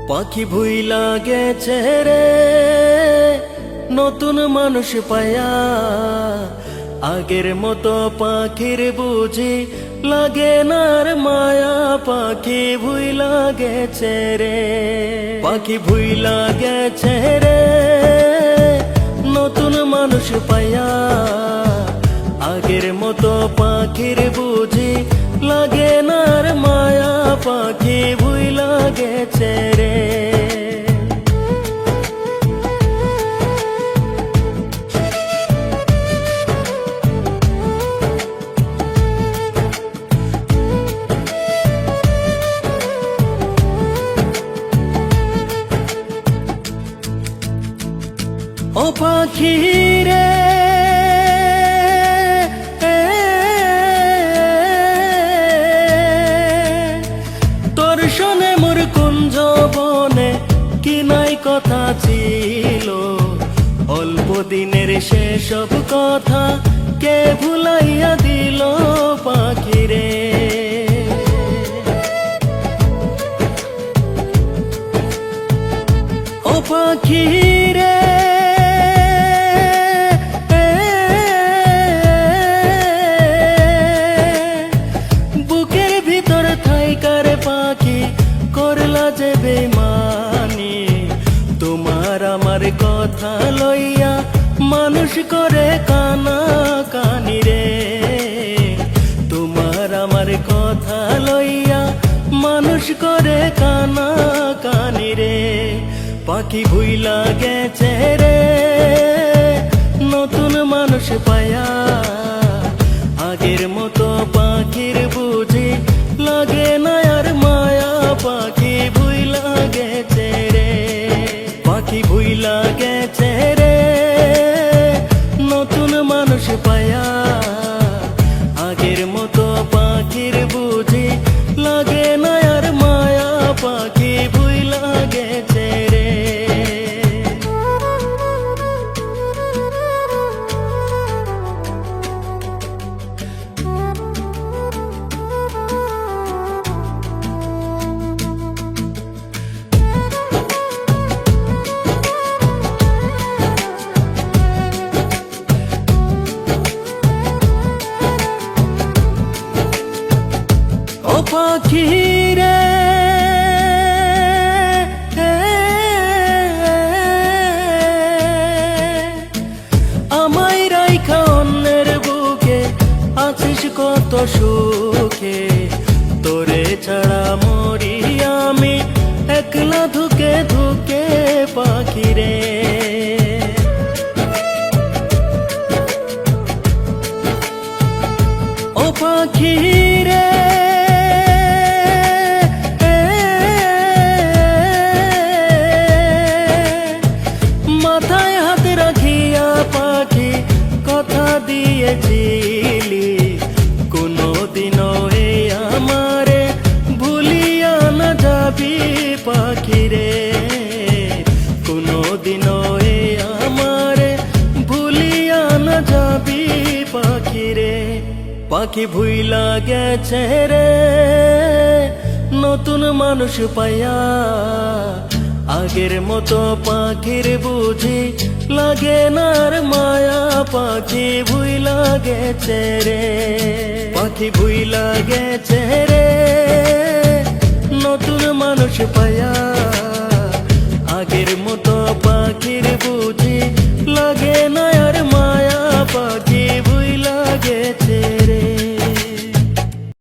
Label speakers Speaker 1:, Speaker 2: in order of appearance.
Speaker 1: পাখি ভুইলা গেছে রে নতুন মানুষ পায়া, আগের মতো পাখির বুঝি লাগে না রে মায়া। পাখি ভুইলা গেছে রে, পাখি ভুইলা গেছে রে নতুন মানুষ পায়া, আগের মতো পাখির বুঝি লাগে না রে মায়া। পাখি ভুইলা গেছে রে। ও পাখি রে তোর শোনে মোর কুঞ্জ বনে কি নাই কথা ছিল, অল্প দিনের সেসব কথা কে ভুলাইয়া দিল। পাখি রে ও পাখি রে পাখি করলা যে বেমানি, তোমার আমার কথা লইয়া মানুষ করে কানা কানি রে। তোমার আমার কথা লইয়া মানুষ করে কানা কানি রে। পাখি ভুইলা গেছে রে নতুন মানুষ পায়া, আগের মতো পাখির বুঝি লাগে না আর মায়া। পাখি ভুইলা গেছে রে, পাখি ভুইলা গেছে রে নতুন মানুষ পায়া, আগের মতো পাখির বুঝি লাগে না আর মায়া। পাখি ভুইলা গেছে রে। ও পাখি রে আমায় রাইখা অন্যের বুকে আছিস কত সুখে, তোরে ছাড়া মরি আমি একলা ধুকে ধুকে। পাখি রে ও পাখি রে মাথায় হাত রাখিয়া পাখি কথা দিয়েছিলি, কোনদিনও এ আমারে ভুলিয়া না যাবি। পাখি রে কোনদিনও এ আমারে ভুলিয়া না যাবি। পাখি রে পাখি ভুইলা গেছে রে নতুন মানুষ পায়া, আগের মতো পাখির বুঝি লাগে না রে মায়া। পাখি ভুইলা গেছে রে, পাখি ভুইলা গেছে রে নতুন মানুষ পায়া, আগের মতো পাখির বুঝি